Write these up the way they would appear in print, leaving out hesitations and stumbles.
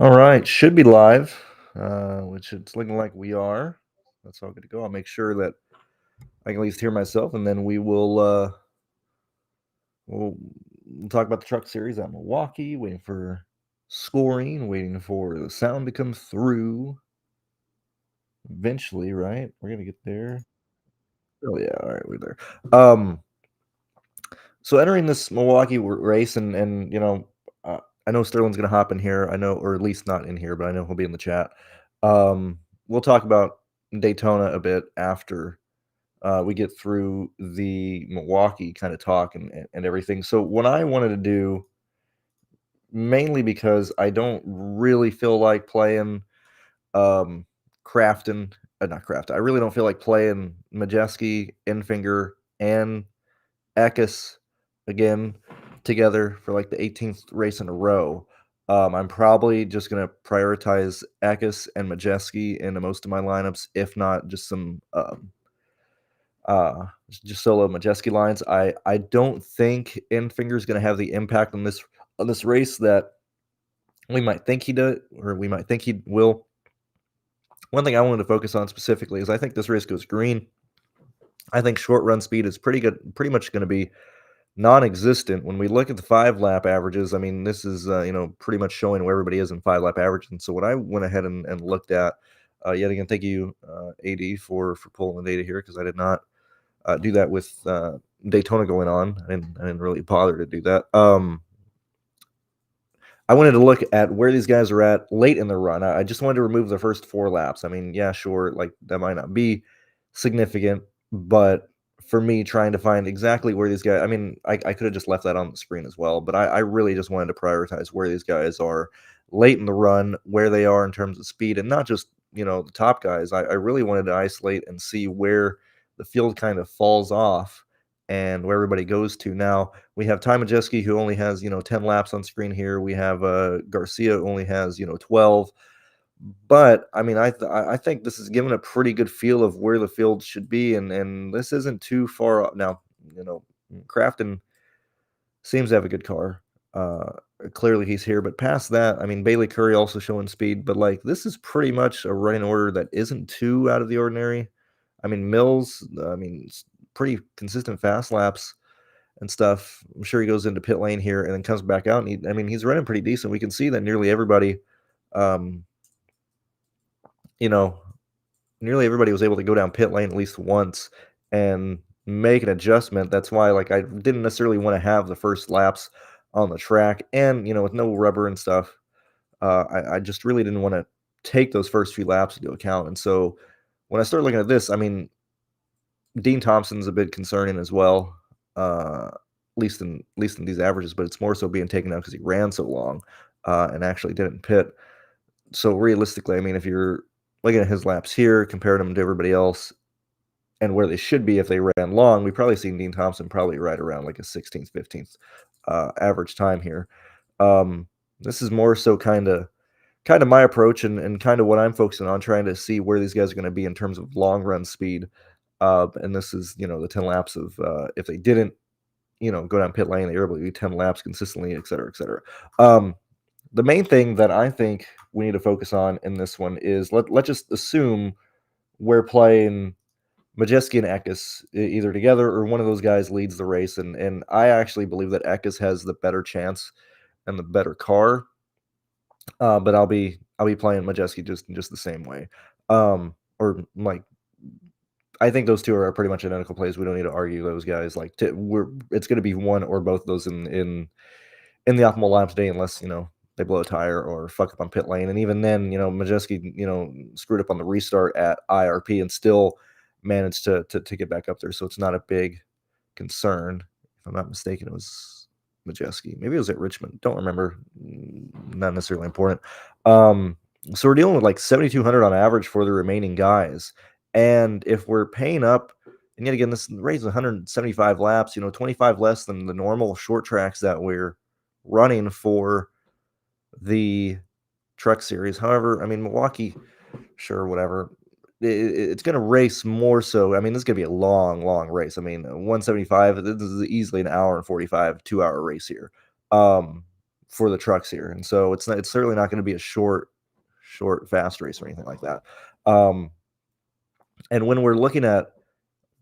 All right, should be live, which it's looking like we are. That's all good to go. I'll make sure that I can at least hear myself, and then we'll talk about the Truck Series at Milwaukee. Waiting for scoring, waiting for the sound to come through. Eventually, right? We're gonna get there. Oh yeah, all right, we're there. Um, so entering this Milwaukee race, and I know Sterling's gonna hop in here. I know, or at least not in here, but I know he'll be in the chat. We'll talk about Daytona a bit after we get through the Milwaukee kind of talk and everything. So what I wanted to do, mainly because I don't really feel like playing um, Crafton, not Crafton. I really don't feel like playing Majeski, Enfinger, and Eckes again together for like the 18th race in a row. I'm probably just going to prioritize Eckes and Majeski into most of my lineups, if not just some uh, just solo Majeski lines. I don't think Enfinger is going to have the impact on this race that we might think he does, or we might think he will. One thing I wanted to focus on specifically is I think this race goes green. I think short run speed is pretty much going to be non-existent. When we look at the 5-lap averages, I mean, this is, pretty much showing where everybody is in 5-lap average. And so what I went ahead and looked at, yet again, thank you, AD, for pulling the data here, because I did not do that with Daytona going on. I didn't really bother to do that. I wanted to look at where these guys are at late in the run. I just wanted to remove the first 4 laps. I mean, yeah, sure, like that might not be significant, but for me, trying to find exactly where these guys, I mean, I could have just left that on the screen as well, but I really just wanted to prioritize where these guys are late in the run, where they are in terms of speed, and not just, the top guys. I really wanted to isolate and see where the field kind of falls off and where everybody goes to. Now, we have Ty Majeski, who only has, 10 laps on screen here. We have Garcia, who only has, 12. But I mean, I think this is given a pretty good feel of where the field should be, and this isn't too far up. Now, Crafton seems to have a good car. Clearly he's here, but past that, I mean, Bailey Curry also showing speed, but like this is pretty much a running order that isn't too out of the ordinary. I mean, Mills, pretty consistent fast laps and stuff. I'm sure he goes into pit lane here and then comes back out, and he's running pretty decent. We can see that nearly everybody, um, you know, nearly everybody was able to go down pit lane at least once and make an adjustment. That's why, like, I didn't necessarily want to have the first laps on the track, and with no rubber and stuff, I just really didn't want to take those first few laps into account. And so when I started looking at this, I mean, Dean Thompson's a bit concerning as well, at least in these averages, but it's more so being taken out because he ran so long and actually didn't pit. So realistically, I mean, if you're looking at his laps here, comparing them to everybody else, and where they should be if they ran long, we probably seen Dean Thompson probably right around like a 16th, 15th average time here. This is more so kind of my approach and kind of what I'm focusing on, trying to see where these guys are going to be in terms of long run speed. And this is, the 10 laps of if they didn't, go down pit lane, they were able to do 10 laps consistently, et cetera, et cetera. The main thing that I think we need to focus on in this one is let's just assume we're playing Majeski and Eckes either together or one of those guys leads the race. And I actually believe that Eckes has the better chance and the better car. But I'll be playing Majeski just the same way. Or like I think those two are pretty much identical plays. We don't need to argue those guys. Like it's going to be one or both of those in the optimal lineup today, unless they blow a tire or fuck up on pit lane. And even then, Majeski screwed up on the restart at IRP and still managed to get back up there. So it's not a big concern. If I'm not mistaken, it was Majeski. Maybe it was at Richmond. Don't remember. Not necessarily important. So we're dealing with like 7,200 on average for the remaining guys. And if we're paying up And yet again, this race is 175 laps, 25 less than the normal short tracks that we're running for the Truck Series. However, I mean, Milwaukee, sure, whatever. It's going to race more so. I mean, this is going to be a long, long race. I mean, 175. This is easily an hour and 45, 2-hour race here, for the trucks here, and so it's not. It's certainly not going to be a short, fast race or anything like that. Um, and when we're looking at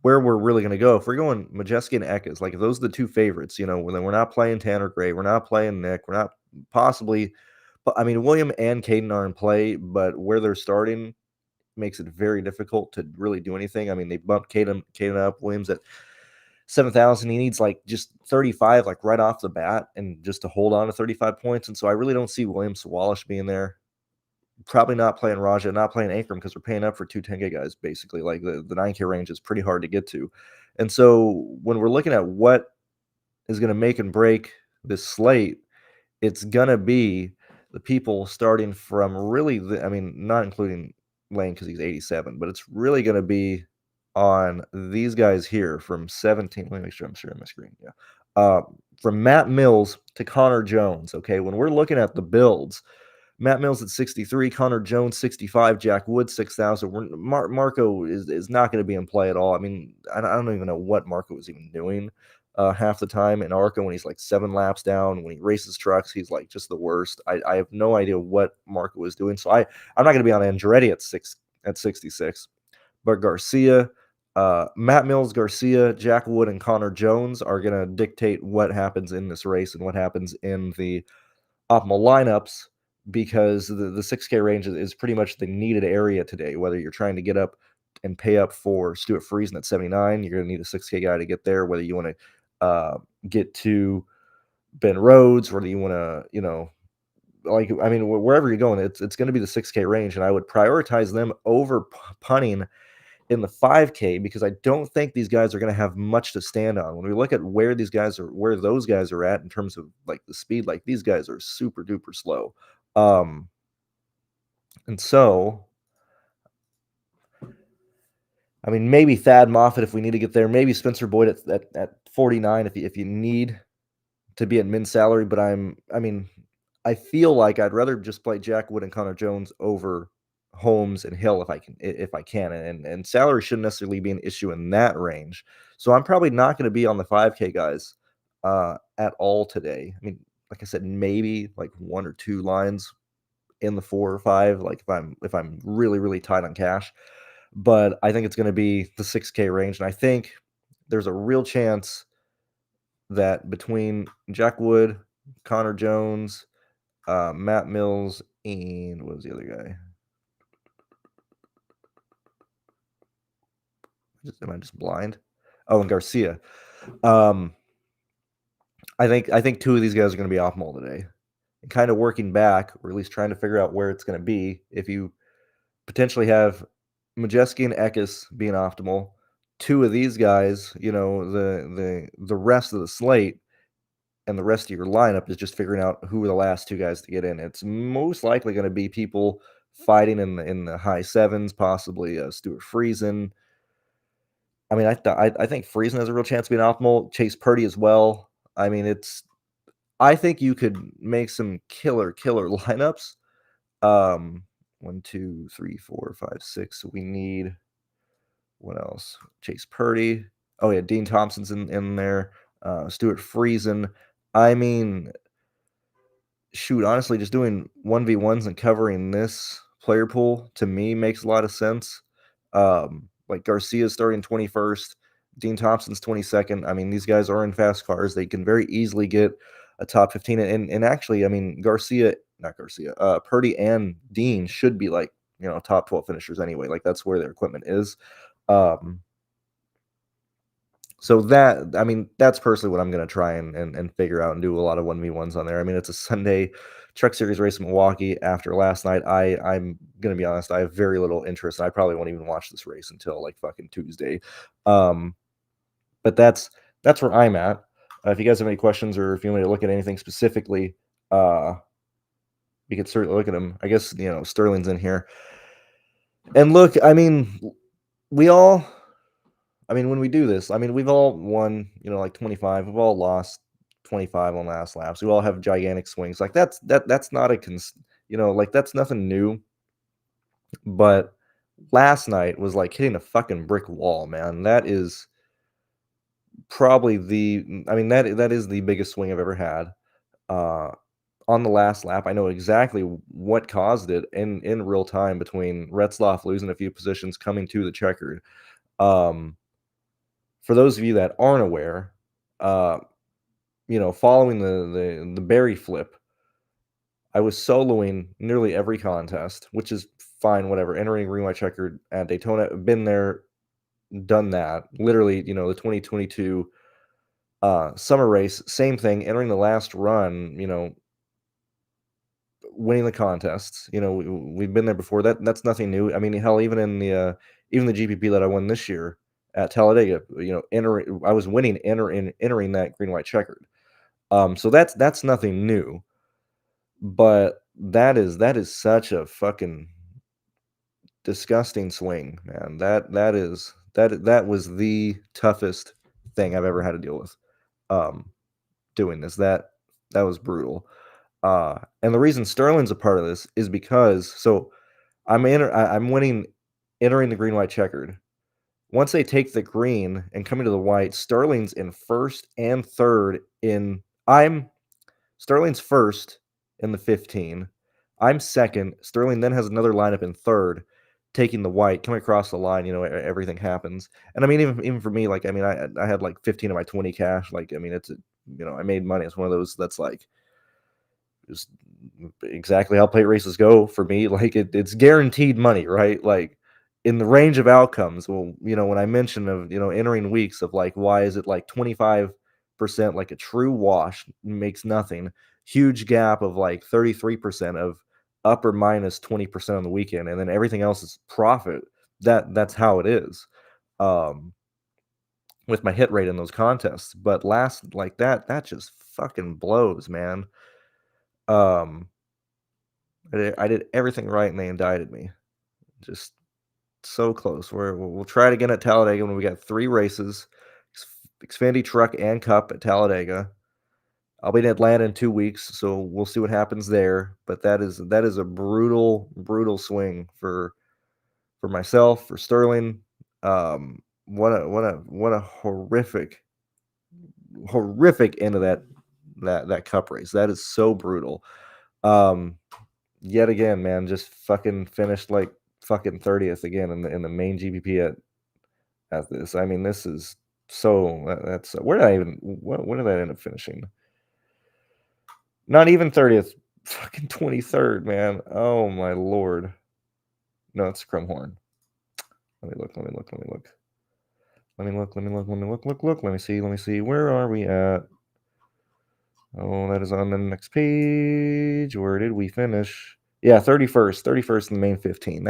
where we're really going to go, if we're going Majeski and Eckes, like if those are the two favorites, when we're not playing Tanner Gray, we're not playing Nick, we're not possibly. But I mean, William and Caden are in play, but where they're starting makes it very difficult to really do anything. I mean, they bumped Caden up. Williams at 7,000. He needs like just 35, like right off the bat, and just to hold on to 35 points. And so I really don't see Williams Sawalish being there. Probably not playing Raja, not playing Ankrum, because we're paying up for two 10K guys, basically. Like the 9K range is pretty hard to get to. And so when we're looking at what is going to make and break this slate, it's going to be the people starting from really, I mean, not including Lane because he's 87, but it's really going to be on these guys here from 17. Let me make sure I'm sharing my screen. Yeah. From Matt Mills to Connor Jones. Okay. When we're looking at the builds, Matt Mills at 63, Connor Jones 65, Jack Wood 6,000. Marco is not going to be in play at all. I mean, I don't even know what Marco was even doing half the time. In Arco, when he's like 7 laps down, when he races trucks, he's like just the worst. I have no idea what Marco was doing. So I'm not going to be on Andretti at 66, but Garcia. Matt Mills, Garcia, Jack Wood, and Connor Jones are going to dictate what happens in this race and what happens in the optimal lineups, because the 6K range is pretty much the needed area today. Whether you're trying to get up and pay up for Stuart Friesen at 79, you're going to need a 6K guy to get there. Whether you want to get to Ben Rhodes, whether you want to, like, I mean, wherever you're going, it's going to be the 6K range, and I would prioritize them over punting in the 5K, because I don't think these guys are going to have much to stand on. When we look at where those guys are at in terms of like the speed, like these guys are super duper slow. And so, I mean, maybe Thad Moffitt if we need to get there, maybe Spencer Boyd at 49 if you need to be at min salary. But I feel like I'd rather just play Jack Wood and Connor Jones over Holmes and Hill if I can, and salary shouldn't necessarily be an issue in that range. So I'm probably not going to be on the 5K guys at all today. I mean, like I said, maybe like 1 or 2 lines in the 4 or 5, like if I'm really, really tight on cash. But I think it's going to be the 6K range, and I think there's a real chance that between Jack Wood, Connor Jones, Matt Mills, and what was the other guy? Am I just blind? Oh, and Garcia. I think 2 of these guys are going to be optimal today. And kind of working back, or at least trying to figure out where it's going to be. If you potentially have Majeski and Eckes being optimal, 2 of these guys, the rest of the slate and the rest of your lineup is just figuring out who are the last 2 guys to get in. It's most likely going to be people fighting in the high 7s, possibly Stuart Friesen. I mean, I think Friesen has a real chance of being optimal. Chase Purdy as well. I mean, I think you could make some killer lineups. 1, 2, 3, 4, 5, 6. We need, what else? Chase Purdy. Oh yeah, Dean Thompson's in there. Stuart Friesen. I mean, shoot, honestly, just doing 1v1s and covering this player pool to me makes a lot of sense. Like Garcia's starting 21st, Dean Thompson's 22nd. I mean, these guys are in fast cars. They can very easily get a top 15. And actually, I mean, Purdy and Dean should be like, top 12 finishers anyway. Like that's where their equipment is. So that's personally what I'm going to try and figure out and do a lot of 1v1s on there. I mean, it's a Sunday Truck Series race in Milwaukee after last night. I'm going to be honest, I have very little interest. I probably won't even watch this race until like fucking Tuesday. But that's where I'm at. If you guys have any questions or if you want me to look at anything specifically, we could certainly look at them. I guess, Sterling's in here. And look, I mean, we all I mean, when we do this, I mean, we've all won, like 25. We've all lost 25 on last laps. We all have gigantic swings. Like that's not like that's nothing new. But last night was like hitting a fucking brick wall, man. That is probably I mean, that is the biggest swing I've ever had. Uh, on the last lap, I know exactly what caused it in real time between Retzloff losing a few positions coming to the checkered. Um, for those of you that aren't aware, uh, following the Barry flip, I was soloing nearly every contest, which is fine, whatever. Entering green white checkered at Daytona, been there, done that. Literally, the 2022 summer race, same thing. Entering the last run, winning the contests. We've been there before. That's nothing new. I mean, hell, even the GPP that I won this year at Talladega, I was winning entering that green white checkered. So that's nothing new. But that is such a fucking disgusting swing, man. That was the toughest thing I've ever had to deal with. Doing this. That was brutal. And the reason Sterling's a part of this is because I'm winning entering the green white checkered. Once they take the green and coming to the white, Sterling's in first and third Sterling's first in the 15. I'm second. Sterling then has another lineup in third, taking the white, coming across the line. Everything happens. And I mean, even for me, like, I mean, I had like 15 of my 20 cash. Like, I mean, I made money. It's one of those that's like just exactly how plate races go for me. Like, it's guaranteed money, right? Like, in the range of outcomes. Well, when I mentioned of entering weeks of like, why is it like 25%, like a true wash makes nothing, huge gap of like 33% of up or minus 20% on the weekend, and then everything else is profit. That's how it is. With my hit rate in those contests. But last, like, that just fucking blows, man. I did everything right and they indicted me. Just so close. We'll try it again at Talladega when we got 3 races, Xfinity Truck and Cup at Talladega. I'll be in Atlanta in 2 weeks, so we'll see what happens there. But that is a brutal, brutal swing for myself, for Sterling. What a horrific end of that Cup race. That is so brutal. Yet again, man, just fucking finished like fucking 30th again in the main GPP at this. I mean, this is that's where did I even where did I end up finishing? Not even 30th, fucking 23rd, man. Oh my lord. No, it's Crumhorn. Let me look. Let me see. Where are we at? Oh, that is on the next page. Where did we finish? Yeah, 31st in the main 15.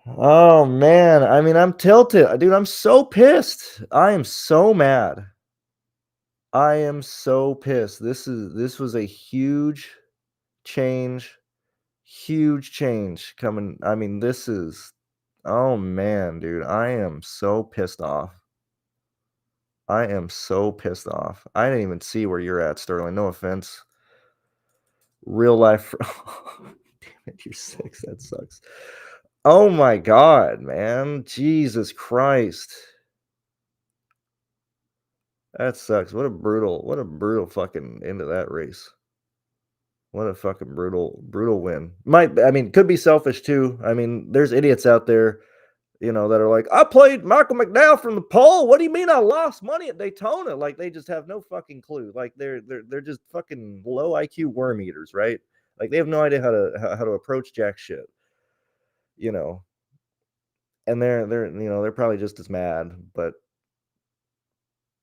Oh man, I mean, I'm tilted. Dude, I'm so pissed. I am so mad. I am so pissed. This was a huge change coming. I mean, oh man, dude, I am so pissed off. I am so pissed off. I didn't even see where you're at, Sterling. No offense. Real life. Damn it, you're 6. That sucks. Oh my god, man. Jesus Christ. That sucks. What a brutal fucking end of that race. What a fucking brutal win. Could be selfish too. I mean, there's idiots out there, that are like, I played Michael McDowell from the pole. What do you mean I lost money at Daytona? Like, they just have no fucking clue. Like, they're just fucking low IQ worm eaters, right? Like, they have no idea how to approach jack shit, and they're probably just as mad. But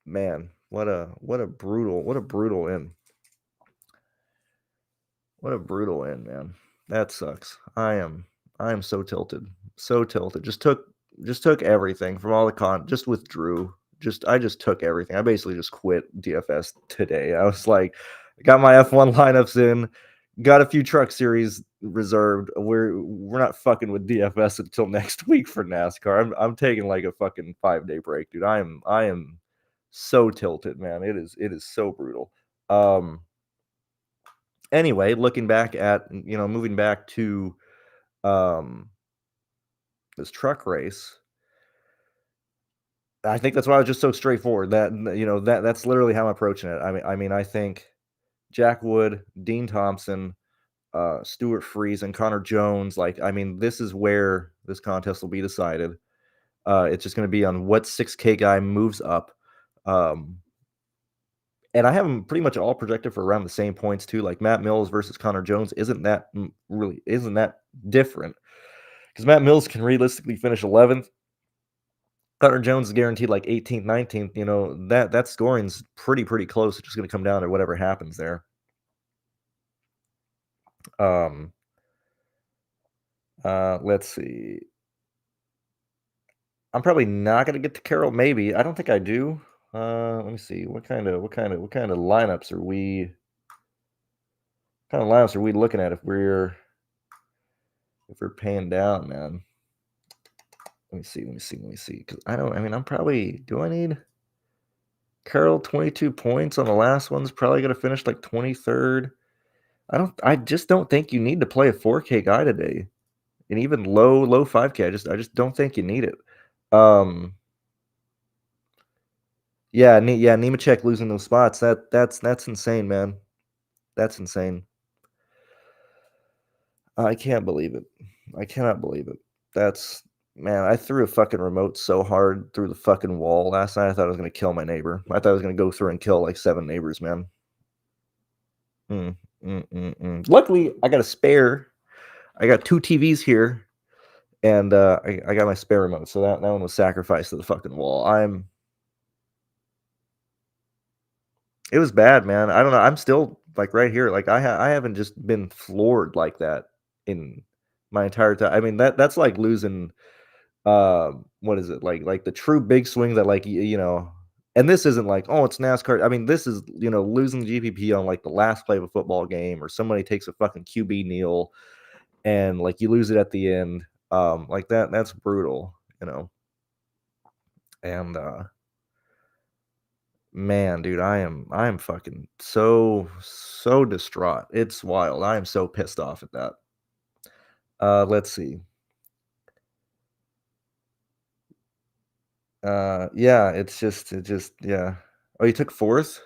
man, what a brutal end. What a brutal end, man. That sucks. I am so tilted. So tilted. Just took everything from all the just withdrew. I just took everything. I basically just quit DFS today. I was like, I got my F1 lineups in, got a few truck series reserved. We're not fucking with DFS until next week for NASCAR. I'm taking like a fucking 5-day break, dude. I am so tilted, man. It is so brutal. Anyway, looking back at moving back to um this truck race, I think that's why I was just so straightforward. That's literally how I'm approaching it. I mean, I think Jack Wood, Dean Thompson, Stuart Freeze, and Connor Jones. Like, I mean, this is where this contest will be decided. It's just going to be on what 6K guy moves up. And I have them pretty much all projected for around the same points too. Like Matt Mills versus Connor Jones isn't that different? Because Matt Mills can realistically finish 11th. Connor Jones is guaranteed like 18th, 19th. That scoring's pretty close. It's just going to come down to whatever happens there. Let's see. I'm probably not going to get to Carroll. Maybe. I don't think I do. Let me see. What kind of lineups are we? Kind of lineups are we looking at if we're paying down, man? Let me see. Because I'm probably. Do I need Carroll 22 points on the last one's probably going to finish like 23rd? I just don't think you need to play a 4K guy today, and even low 5K. I just don't think you need it. Yeah, Nemechek losing those spots. That's insane, man. That's insane. I can't believe it. I cannot believe it. Man, I threw a fucking remote so hard through the fucking wall last night. I thought I was gonna kill my neighbor. I thought I was gonna go through and kill like 7 neighbors, man. Luckily, I got a spare. I got 2 TVs here, and I got my spare remote, so that one was sacrificed to the fucking wall. It was bad, man. I don't know. I'm still like right here. Like I haven't just been floored like that in my entire time. I mean that's like losing. What is it like the true big swing that and this isn't like, oh, it's NASCAR. I mean, this is losing GPP on like the last play of a football game, or somebody takes a fucking QB kneel and like you lose it at the end. Like that's brutal, and man, dude, I am fucking so distraught. It's wild. I am so pissed off at that. Let's see. Yeah, yeah. Oh, you took 4th?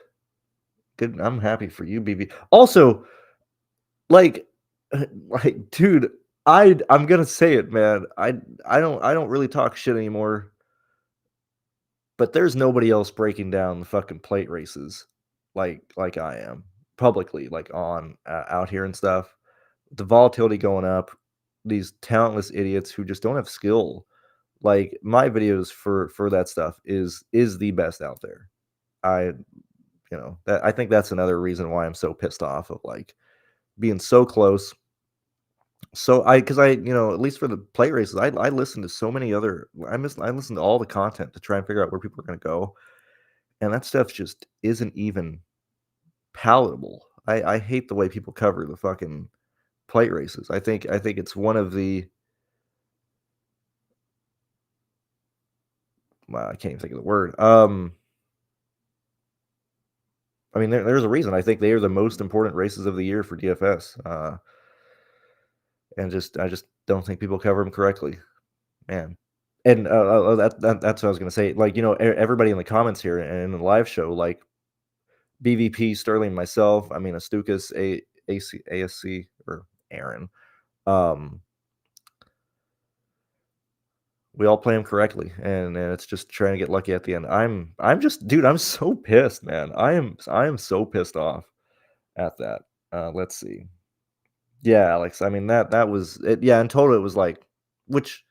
Good. I'm happy for you, BB. Also, like like dude, I'm gonna say it, man. I don't really talk shit anymore, but there's nobody else breaking down the fucking plate races like I am publicly, like on out here and stuff. The volatility going up, these talentless idiots who just don't have skill. Like my videos for that stuff is the best out there. I that I think that's another reason why I'm so pissed off of like being so close. So because at least for the plate races, I listen to so many other. I listen to all the content to try and figure out where people are going to go, and that stuff just isn't even palatable. I hate the way people cover the fucking plate races. I think it's one of the. Well, I can't even think of the word. I mean, there's a reason. I think they are the most important races of the year for DFS, and I just don't think people cover them correctly, man. And that's what I was gonna say. Like, everybody in the comments here and in the live show, like BVP, Sterling, myself. I mean, Astukas, ASC, or Aaron. Um, we all play him correctly, and it's just trying to get lucky at the end. I'm just, dude. I'm so pissed, man. I am so pissed off at that. Let's see. Yeah, Alex. I mean that was it. Yeah, in total it was like, which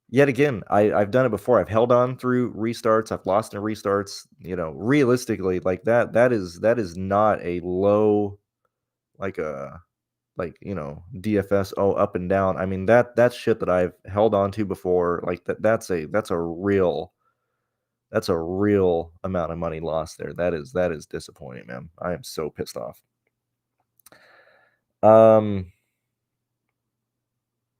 yet again I've done it before. I've held on through restarts. I've lost in restarts. Realistically, like that is not a low like a DFS up and down. I mean that's shit that I've held on to before. Like that's a real amount of money lost there. That is disappointing, man. I am so pissed off. Um,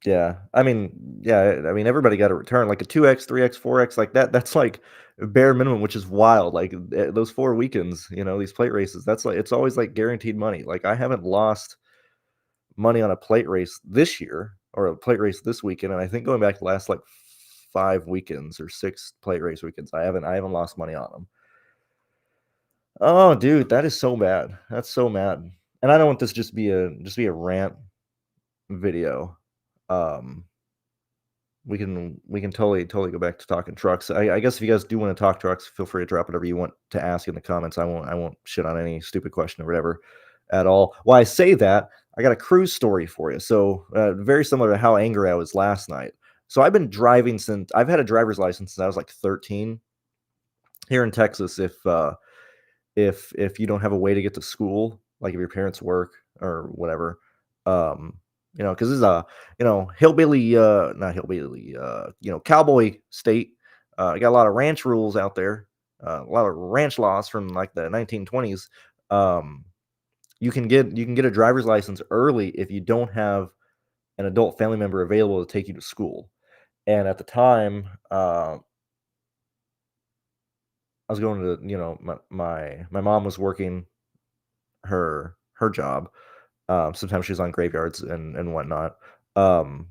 yeah. I mean, everybody got a return, like a 2x, 3x, 4x, like that. That's like bare minimum, which is wild. Like those 4 weekends, these plate races. That's like it's always like guaranteed money. Like I haven't lost money on a plate race this year or a plate race this weekend, and I think going back to the last like 5 weekends or 6 plate race weekends, I haven't lost money on them. Oh, dude, that is so bad. That's so mad. And I don't want this just be a rant video. Um, we can totally go back to talking trucks. I guess if you guys do want to talk trucks, feel free to drop whatever you want to ask in the comments. I won't shit on any stupid question or whatever at all. Why I say that, I got a cruise story for you. So very similar to how angry I was last night. So I've been driving since I've had a driver's license since I was like 13 here in Texas. If you don't have a way to get to school, like if your parents work or whatever, um, because this is a hillbilly, not hillbilly, cowboy state. You got a lot of ranch rules out there, a lot of ranch laws from like the 1920s. Um, you can get a driver's license early if you don't have an adult family member available to take you to school. And at the time, I was going to, my mom was working her job. Sometimes she's on graveyards and whatnot. Um,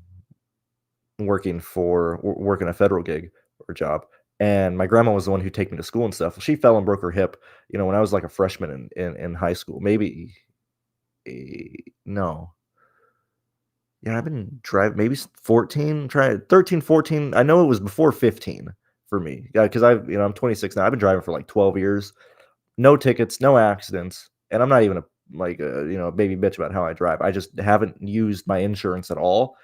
working a federal gig or job. And my grandma was the one who take me to school and stuff. She fell and broke her hip, when I was like a freshman in high school. Maybe no. Yeah, I've been driving maybe 14, try 13, 14. I know it was before 15 for me. Yeah, because I'm 26 now. I've been driving for like 12 years. No tickets, no accidents, and I'm not even a baby bitch about how I drive. I just haven't used my insurance at all,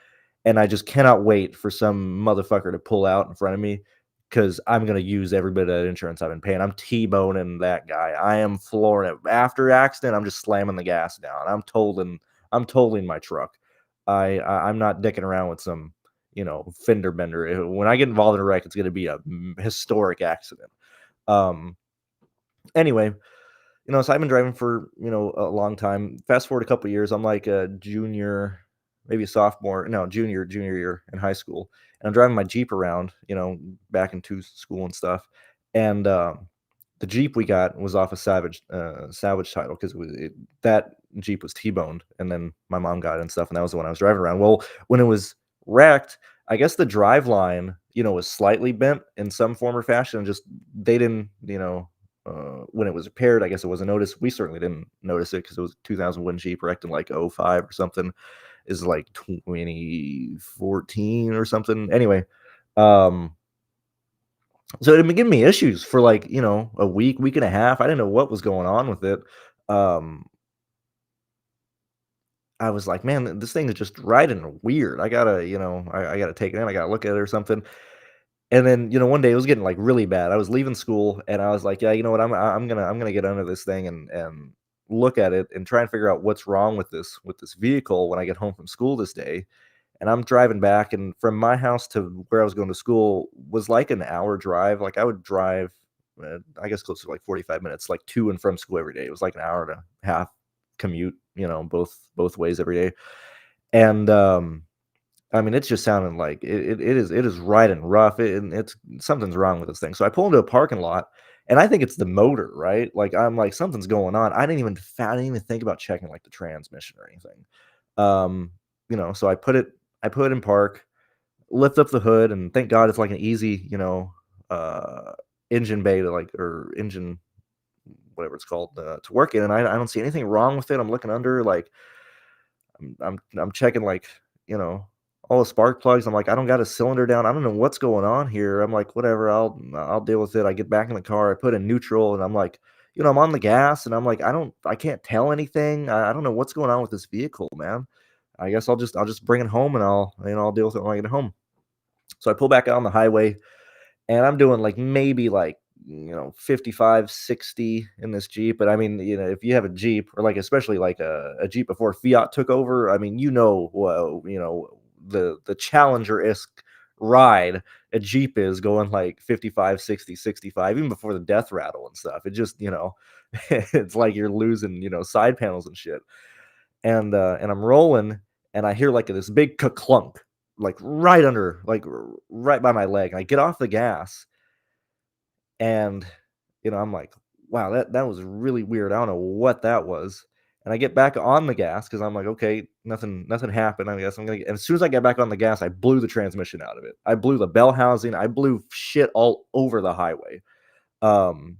and I just cannot wait for some motherfucker to pull out in front of me because 'cause I'm gonna use every bit of that insurance I've been paying. I'm T-boning that guy. I am flooring it. After accident, I'm just slamming the gas down. I'm totaling my truck. I'm not dicking around with some, fender bender. When I get involved in a wreck, it's gonna be a historic accident. Um, anyway, so I've been driving for, a long time. Fast forward a couple years, I'm like a junior, maybe a sophomore, no, junior year in high school. And I'm driving my Jeep around, back into school and stuff. And the Jeep we got was off a salvage title because that Jeep was T-boned, and then my mom got it and stuff, and that was the one I was driving around. Well, when it was wrecked, I guess the drive line, was slightly bent in some form or fashion. And just they didn't, when it was repaired, I guess it wasn't noticed. We certainly didn't notice it because it was 2001 Jeep wrecked in like '05 or something. Is like 2014 or something. Anyway, um, so it had been giving me issues for like, a week and a half. I didn't know what was going on with it. Um, I was like, man, this thing is just riding weird. I gotta, I gotta take it in. I gotta look at it or something. And then, one day it was getting like really bad. I was leaving school and I was like, yeah, you know what? I'm gonna get under this thing and look at it and try and figure out what's wrong with this vehicle when I get home from school this day. And I'm driving back, and from my house to where I was going to school was like an hour drive. Like I would drive, I guess close to like 45 minutes, like to and from school every day. It was like an hour and a half commute, both ways every day. And I mean, it's just sounding like it is riding rough. And it's something's wrong with this thing. So I pull into a parking lot, and I think it's the motor, right? Like I'm like something's going on. I didn't even think about checking like the transmission or anything. Um, so I put it in park, lift up the hood, and thank God it's like an easy, uh, engine bay to like or engine whatever it's called to work in, and I don't see anything wrong with it. I'm looking under, like I'm checking like all the spark plugs. I'm like I don't got a cylinder down. I don't know what's going on here. I'm like whatever. I'll deal with it. I get back in the car. I put in neutral, and I'm like. I'm on the gas and I'm like, I can't tell anything. I don't know what's going on with this vehicle, man. I guess I'll just bring it home and I'll deal with it when I get home. So I pull back out on the highway and I'm doing like maybe like 55, 60 in this Jeep. But I mean, if you have a Jeep or like especially like a Jeep before Fiat took over, I mean, well, the Challenger-esque ride a Jeep is going like 55, 60, 65, even before the death rattle and stuff. It just, it's like you're losing, side panels and shit. and I'm rolling, and I hear like this big clunk, like right under, like right by my leg. And I get off the gas, and I'm like, wow, that was really weird. I don't know what that was. And I get back on the gas because I'm like, okay, nothing happened. I guess I'm gonna. And as soon as I get back on the gas, I blew the transmission out of it. I blew the bell housing. I blew shit all over the highway.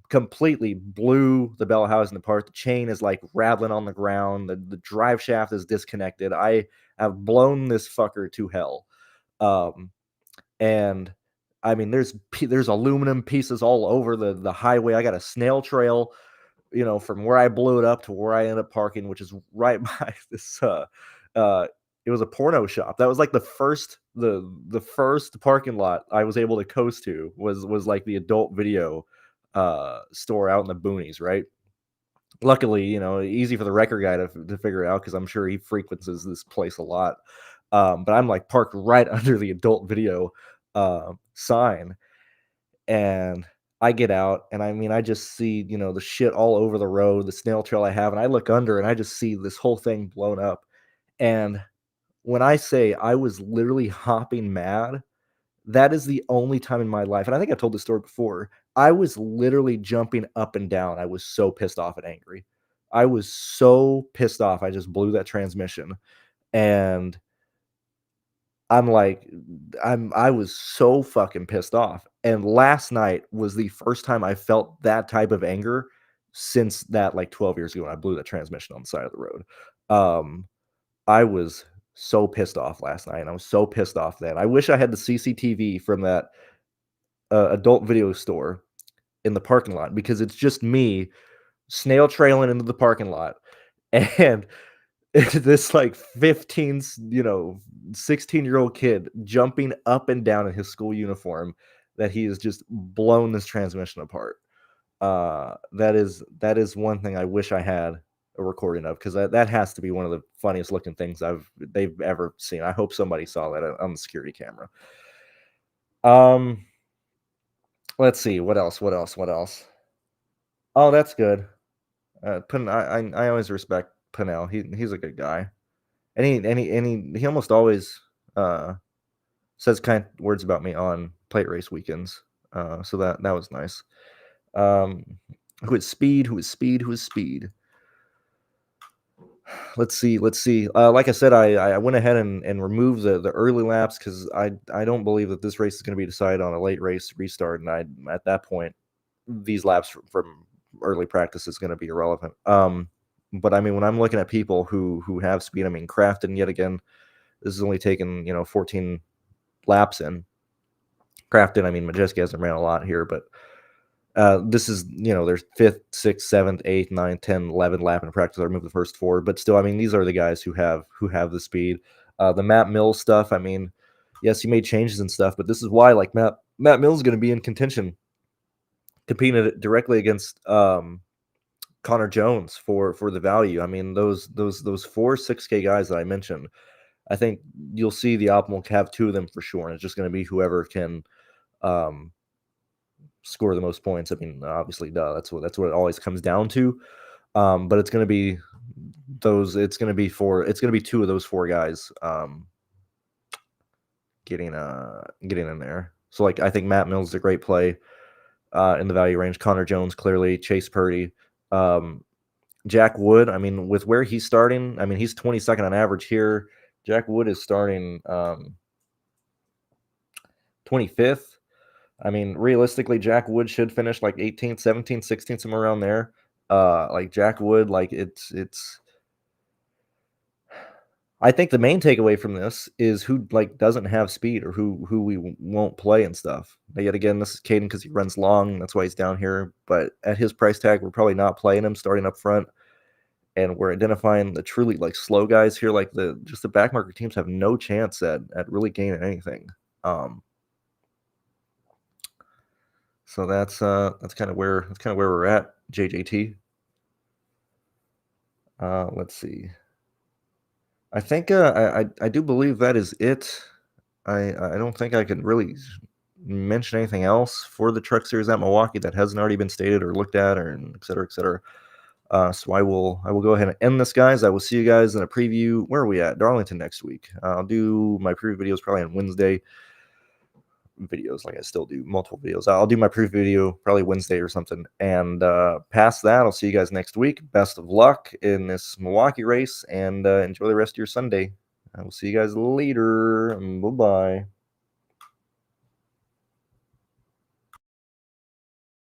Completely blew the bell housing apart. The chain is like rattling on the ground. The drive shaft is disconnected. I have blown this fucker to hell. Um, and I mean, there's aluminum pieces all over the highway. I got a snail trail, from where I blew it up to where I ended up parking, which is right by this. Uh, it was a porno shop. That was like the first parking lot I was able to coast to was like the adult video store out in the boonies, right? Luckily, easy for the record guy to figure it out because I'm sure he frequents this place a lot. But I'm like parked right under the adult video sign, and I get out, and I mean, I just see, the shit all over the road, the snail trail I have, and I look under, and I just see this whole thing blown up. And when I say I was literally hopping mad, that is the only time in my life, and I think I've told this story before. I was literally jumping up and down. I was so pissed off and angry. I was so pissed off. I just blew that transmission, and I'm like, I was so fucking pissed off. And last night was the first time I felt that type of anger since that like 12 years ago when I blew that transmission on the side of the road. Um, I was so pissed off last night, and I was so pissed off then. I wish I had the CCTV from that adult video store in the parking lot because it's just me snail trailing into the parking lot, and this like 15, 16-year-old kid jumping up and down in his school uniform that he has just blown this transmission apart. That is one thing I wish I had a recording of because that has to be one of the funniest looking things they've ever seen. I hope somebody saw that on the security camera. Um, let's see what else. What else? Oh, that's good. I always respect Pinnell. He's a good guy, and he almost always says kind words about me on plate race weekends. So that was nice. Um, who is speed? Who is speed? Who is speed? Let's see. Like I said, I went ahead and removed the early laps because I don't believe that this race is going to be decided on a late race restart, and at that point these laps from early practice is going to be irrelevant. But I mean, when I'm looking at people who have speed, I mean, Crafton yet again. This is only taken 14 laps in. Crafton, I mean, Majeski hasn't ran a lot here, but this is, there's 5th, 6th, 7th, 8th, 9th, 10th, 11th lap in practice. I removed the first 4, but still, I mean, these are the guys who have the speed. The Matt Mills stuff, I mean, yes, he made changes and stuff, but this is why, like, Matt Mills is going to be in contention, competing directly against Connor Jones for the value. I mean, those 4 6K guys that I mentioned, I think you'll see the optimal have 2 of them for sure, and it's just going to be whoever can score the most points. I mean, obviously, duh, that's what it always comes down to. But it's going to be it's going to be 2 of those 4 guys getting in there. So like I think Matt Mills is a great play in the value range. Connor Jones clearly, Chase Purdy, Jack Wood. I mean, with where he's starting, I mean he's 22nd on average here. Jack Wood is starting 25th. I mean, realistically, Jack Wood should finish like 18th, 17th, 16th, somewhere around there. Like Jack Wood, like it's. I think the main takeaway from this is who like doesn't have speed or who we won't play and stuff. But yet again, this is Caden because he runs long. That's why he's down here. But at his price tag, we're probably not playing him starting up front. And we're identifying the truly like slow guys here. Like the backmarker teams have no chance at really gaining anything. So that's kind of where we're at, JJT. Let's see. I think I do believe that is it. I don't think I can really mention anything else for the Truck Series at Milwaukee that hasn't already been stated or looked at, or et cetera, et cetera. So I will go ahead and end this, guys. I will see you guys in a preview. Where are we at? Darlington next week. I'll do my preview videos probably on Wednesday. Videos, like I still do multiple videos. I'll do my preview video probably Wednesday or something. And past that, I'll see you guys next week. Best of luck in this Milwaukee race, and enjoy the rest of your Sunday. I will see you guys later. Bye bye.